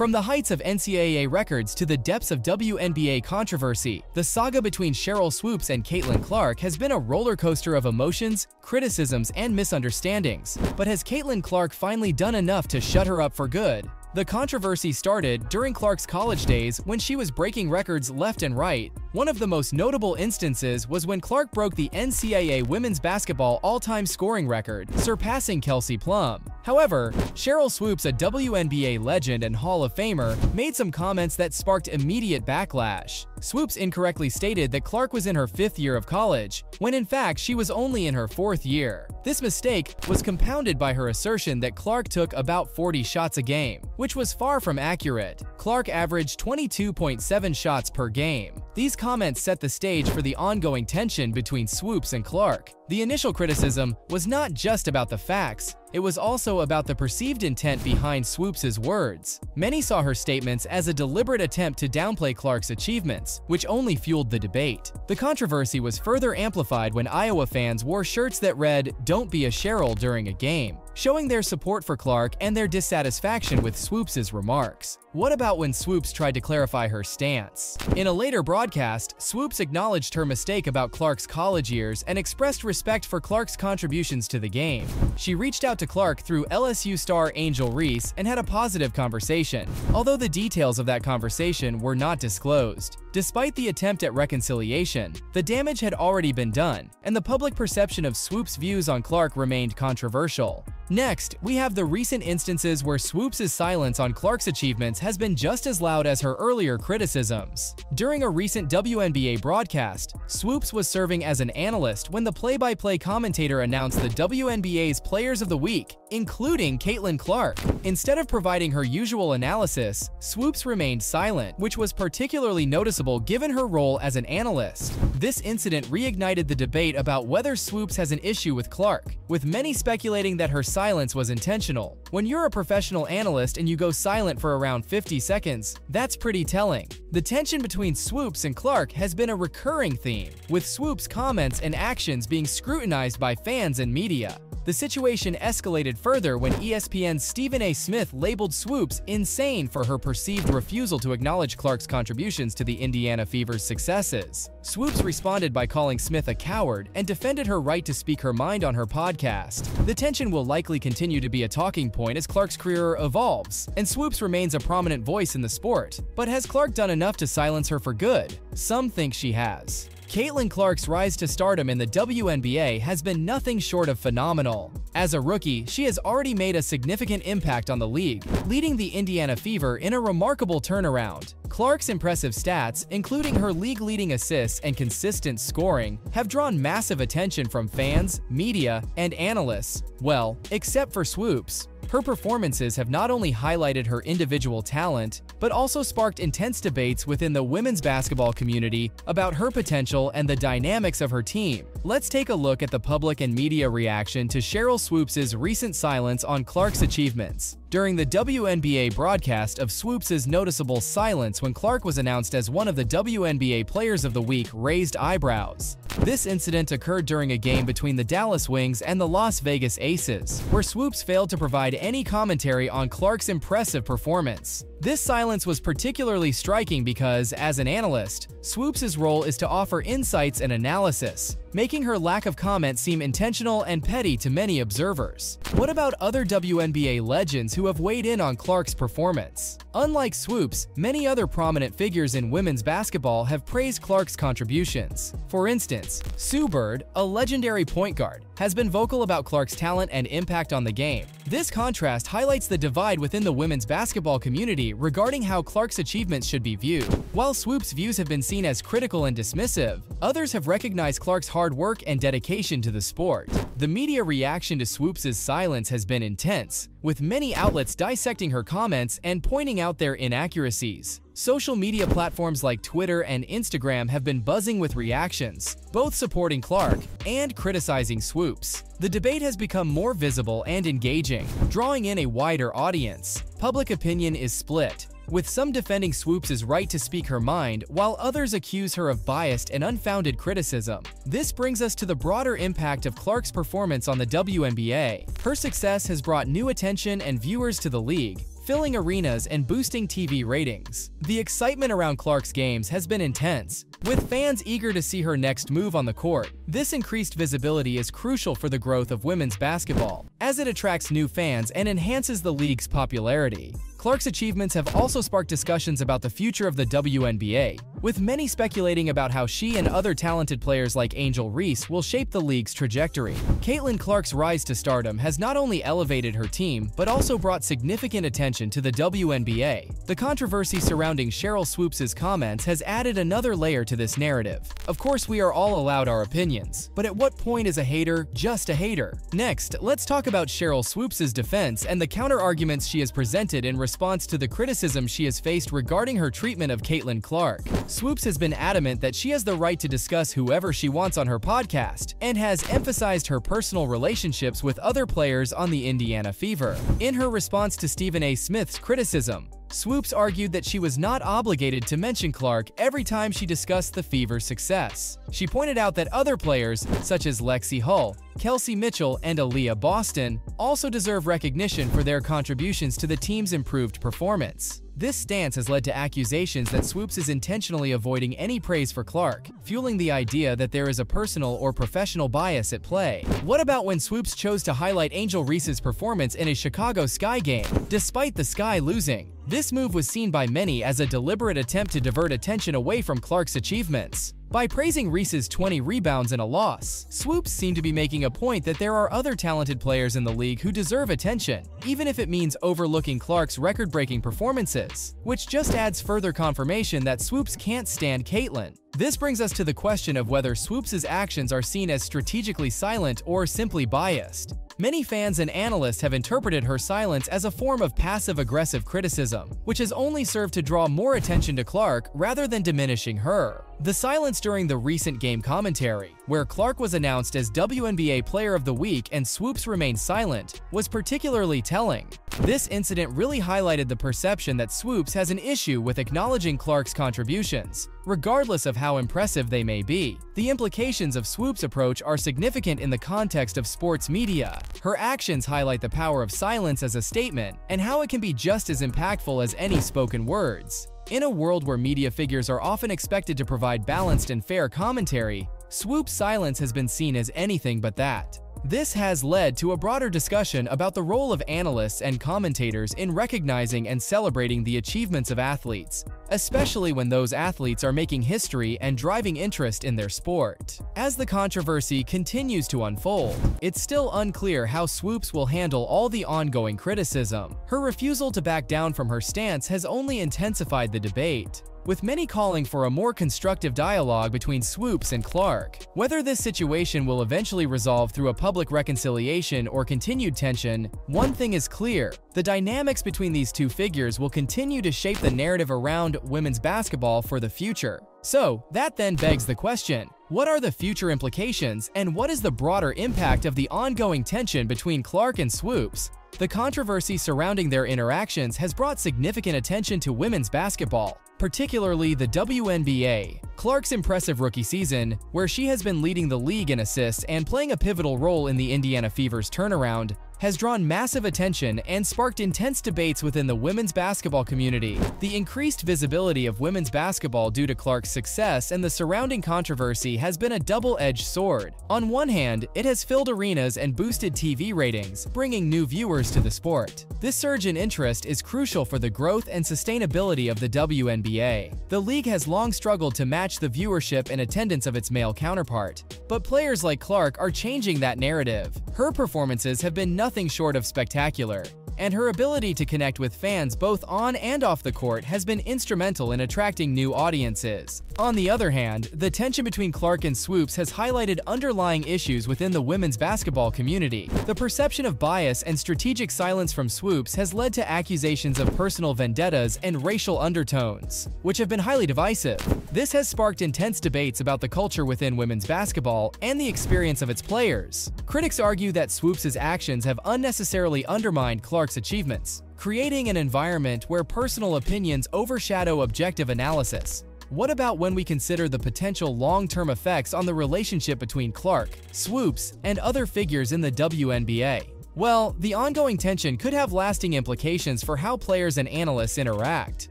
From the heights of NCAA records to the depths of WNBA controversy, the saga between Cheryl Swoopes and Caitlin Clark has been a roller coaster of emotions, criticisms, and misunderstandings. But has Caitlin Clark finally done enough to shut her up for good? The controversy started during Clark's college days when she was breaking records left and right. One of the most notable instances was when Clark broke the NCAA women's basketball all-time scoring record, surpassing Kelsey Plum. However, Cheryl Swoopes, a WNBA legend and Hall of Famer, made some comments that sparked immediate backlash. Swoopes incorrectly stated that Clark was in her 5th year of college, when in fact she was only in her 4th year. This mistake was compounded by her assertion that Clark took about 40 shots a game, which was far from accurate. Clark averaged 22.7 shots per game. These comments set the stage for the ongoing tension between Swoopes and Clark. The initial criticism was not just about the facts, it was also about the perceived intent behind Swoopes' words. Many saw her statements as a deliberate attempt to downplay Clark's achievements, which only fueled the debate. The controversy was further amplified when Iowa fans wore shirts that read, "Don't be a Cheryl" during a game, showing their support for Clark and their dissatisfaction with Swoopes' remarks. What about when Swoopes tried to clarify her stance? In a later broadcast, Swoopes acknowledged her mistake about Clark's college years and expressed respect for Clark's contributions to the game. She reached out to Clark through LSU star Angel Reese and had a positive conversation, although the details of that conversation were not disclosed. Despite the attempt at reconciliation, the damage had already been done, and the public perception of Swoopes' views on Clark remained controversial. Next, we have the recent instances where Swoopes' silence on Clark's achievements has been just as loud as her earlier criticisms. During a recent WNBA broadcast, Swoopes was serving as an analyst when the play-by-play commentator announced the WNBA's Players of the Week, including Caitlin Clark. Instead of providing her usual analysis, Swoopes remained silent, which was particularly noticeable given her role as an analyst. This incident reignited the debate about whether Swoopes has an issue with Clark, with many speculating that her silence was intentional. When you're a professional analyst and you go silent for around 50 seconds, that's pretty telling. The tension between Swoopes and Clark has been a recurring theme, with Swoopes' comments and actions being scrutinized by fans and media. The situation escalated further when ESPN's Stephen A. Smith labeled Swoopes insane for her perceived refusal to acknowledge Clark's contributions to the Indiana Fever's successes. Swoopes responded by calling Smith a coward and defended her right to speak her mind on her podcast. The tension will likely continue to be a talking point as Clark's career evolves, and Swoopes remains a prominent voice in the sport. But has Clark done enough to silence her for good? Some think she has. Caitlin Clark's rise to stardom in the WNBA has been nothing short of phenomenal. As a rookie, she has already made a significant impact on the league, leading the Indiana Fever in a remarkable turnaround. Clark's impressive stats, including her league-leading assists and consistent scoring, have drawn massive attention from fans, media, and analysts. Well, except for Swoopes. Her performances have not only highlighted her individual talent, but also sparked intense debates within the women's basketball community about her potential and the dynamics of her team. Let's take a look at the public and media reaction to Cheryl Swoopes' recent silence on Clark's achievements. During the WNBA broadcast of Swoopes' noticeable silence when Clark was announced as one of the WNBA Players of the Week raised eyebrows. This incident occurred during a game between the Dallas Wings and the Las Vegas Aces, where Swoopes failed to provide any commentary on Clark's impressive performance. This silence was particularly striking because, as an analyst, Swoopes' role is to offer insights and analysis, making her lack of comment seem intentional and petty to many observers. What about other WNBA legends who have weighed in on Clark's performance? Unlike Swoopes, many other prominent figures in women's basketball have praised Clark's contributions. For instance, Sue Bird, a legendary point guard, has been vocal about Clark's talent and impact on the game. This contrast highlights the divide within the women's basketball community regarding how Clark's achievements should be viewed. While Swoopes' views have been seen as critical and dismissive, others have recognized Clark's hard work and dedication to the sport. The media reaction to Swoopes' silence has been intense, with many outlets dissecting her comments and pointing out their inaccuracies. Social media platforms like Twitter and Instagram have been buzzing with reactions, both supporting Clark and criticizing Swoopes. The debate has become more visible and engaging, drawing in a wider audience. Public opinion is split, with some defending Swoopes' right to speak her mind, while others accuse her of biased and unfounded criticism. This brings us to the broader impact of Clark's performance on the WNBA. Her success has brought new attention and viewers to the league. filling arenas and boosting TV ratings. The excitement around Clark's games has been intense, with fans eager to see her next move on the court. This increased visibility is crucial for the growth of women's basketball, as it attracts new fans and enhances the league's popularity. Clark's achievements have also sparked discussions about the future of the WNBA, with many speculating about how she and other talented players like Angel Reese will shape the league's trajectory. Caitlin Clark's rise to stardom has not only elevated her team, but also brought significant attention to the WNBA. The controversy surrounding Cheryl Swoopes' comments has added another layer to this narrative. Of course, we are all allowed our opinions, but at what point is a hater just a hater? Next, let's talk about Cheryl Swoopes' defense and the counter-arguments she has presented in response to the criticism she has faced regarding her treatment of Caitlin Clark. Swoopes has been adamant that she has the right to discuss whoever she wants on her podcast, and has emphasized her personal relationships with other players on the Indiana Fever. In her response to Stephen A. Smith's criticism, Swoopes argued that she was not obligated to mention Clark every time she discussed the Fever's success. She pointed out that other players, such as Lexi Hull, Kelsey Mitchell, and Aaliyah Boston, also deserve recognition for their contributions to the team's improved performance. This stance has led to accusations that Swoopes is intentionally avoiding any praise for Clark, fueling the idea that there is a personal or professional bias at play. What about when Swoopes chose to highlight Angel Reese's performance in a Chicago Sky game, despite the Sky losing? This move was seen by many as a deliberate attempt to divert attention away from Clark's achievements. By praising Reese's 20 rebounds in a loss, Swoopes seemed to be making a point that there are other talented players in the league who deserve attention, even if it means overlooking Clark's record-breaking performances, which just adds further confirmation that Swoopes can't stand Caitlin. This brings us to the question of whether Swoopes' actions are seen as strategically silent or simply biased. Many fans and analysts have interpreted her silence as a form of passive-aggressive criticism, which has only served to draw more attention to Clark rather than diminishing her. The silence during the recent game commentary, where Clark was announced as WNBA Player of the Week and Swoopes remained silent, was particularly telling. This incident really highlighted the perception that Swoopes has an issue with acknowledging Clark's contributions, regardless of how impressive they may be. The implications of Swoopes' approach are significant in the context of sports media. Her actions highlight the power of silence as a statement and how it can be just as impactful as any spoken words. In a world where media figures are often expected to provide balanced and fair commentary, Swoopes' silence has been seen as anything but that. This has led to a broader discussion about the role of analysts and commentators in recognizing and celebrating the achievements of athletes, especially when those athletes are making history and driving interest in their sport. As the controversy continues to unfold, it's still unclear how Swoopes will handle all the ongoing criticism. Her refusal to back down from her stance has only intensified the debate, with many calling for a more constructive dialogue between Swoopes and Clark. Whether this situation will eventually resolve through a public reconciliation or continued tension, one thing is clear: the dynamics between these two figures will continue to shape the narrative around women's basketball for the future. So, that then begs the question: what are the future implications, and what is the broader impact of the ongoing tension between Clark and Swoopes? The controversy surrounding their interactions has brought significant attention to women's basketball, particularly the WNBA. Clark's impressive rookie season, where she has been leading the league in assists and playing a pivotal role in the Indiana Fever's turnaround, has drawn massive attention and sparked intense debates within the women's basketball community. The increased visibility of women's basketball due to Clark's success and the surrounding controversy has been a double-edged sword. On one hand, it has filled arenas and boosted TV ratings, bringing new viewers to the sport. This surge in interest is crucial for the growth and sustainability of the WNBA. The league has long struggled to match the viewership and attendance of its male counterpart, but players like Clark are changing that narrative. Her performances have been nothing short of spectacular, and her ability to connect with fans both on and off the court has been instrumental in attracting new audiences. On the other hand, the tension between Clark and Swoopes has highlighted underlying issues within the women's basketball community. The perception of bias and strategic silence from Swoopes has led to accusations of personal vendettas and racial undertones, which have been highly divisive. This has sparked intense debates about the culture within women's basketball and the experience of its players. Critics argue that Swoopes' actions have unnecessarily undermined Clark's achievements, creating an environment where personal opinions overshadow objective analysis. What about when we consider the potential long-term effects on the relationship between Clark, Swoopes, and other figures in the WNBA? Well, the ongoing tension could have lasting implications for how players and analysts interact.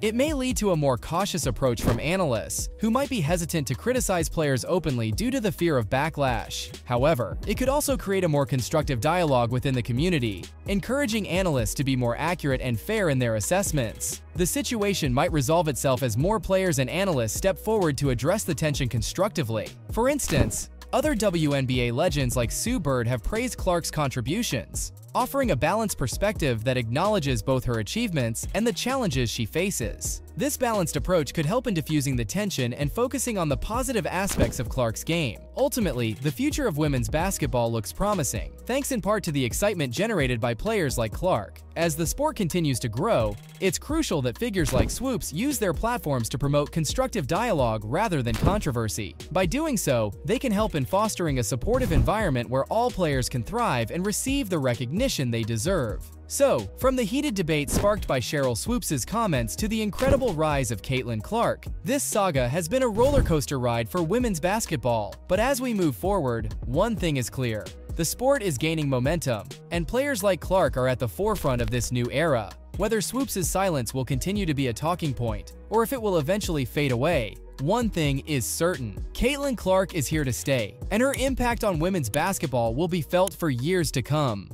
It may lead to a more cautious approach from analysts, who might be hesitant to criticize players openly due to the fear of backlash. However, it could also create a more constructive dialogue within the community, encouraging analysts to be more accurate and fair in their assessments. The situation might resolve itself as more players and analysts step forward to address the tension constructively. For instance, other WNBA legends like Sue Bird have praised Clark's contributions, offering a balanced perspective that acknowledges both her achievements and the challenges she faces. This balanced approach could help in diffusing the tension and focusing on the positive aspects of Clark's game. Ultimately, the future of women's basketball looks promising, thanks in part to the excitement generated by players like Clark. As the sport continues to grow, it's crucial that figures like Swoopes use their platforms to promote constructive dialogue rather than controversy. By doing so, they can help in fostering a supportive environment where all players can thrive and receive the recognition they deserve. So, from the heated debate sparked by Cheryl Swoopes' comments to the incredible rise of Caitlin Clark, this saga has been a roller coaster ride for women's basketball. But as we move forward, one thing is clear: the sport is gaining momentum, and players like Clark are at the forefront of this new era. Whether Swoopes' silence will continue to be a talking point, or if it will eventually fade away, one thing is certain: Caitlin Clark is here to stay, and her impact on women's basketball will be felt for years to come.